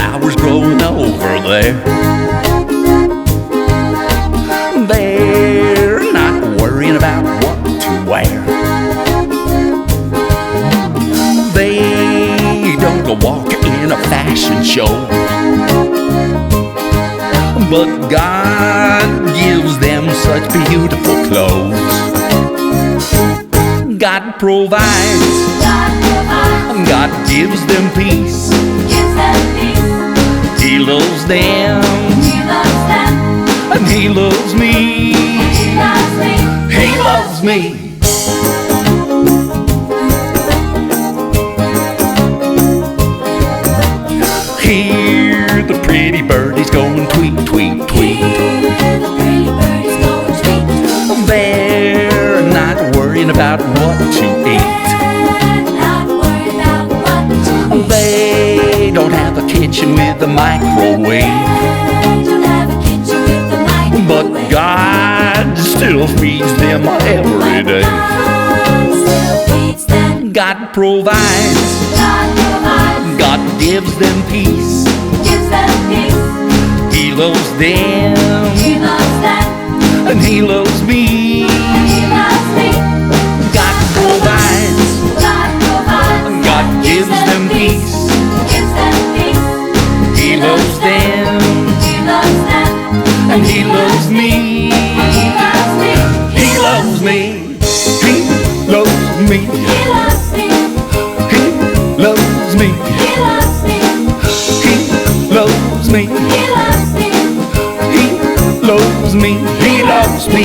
flowers growing over there. They're not worrying about what to wear. They don't go walk in a fashion show, but God gives them such beautiful clothes. God provides, God gives them peace. He loves them, and He loves me. He loves me. Hear the pretty birdies going tweet, tweet, tweet. They're not worrying about what to eat. They don't have a kitchen with a microwave, but God still feeds them every day. God provides, God gives them peace. He loves them, and He loves me. God provides, God gives them peace. He loves them, and He loves me. He loves me. He loves me. He loves me. He loves me. He loves me. He loves me.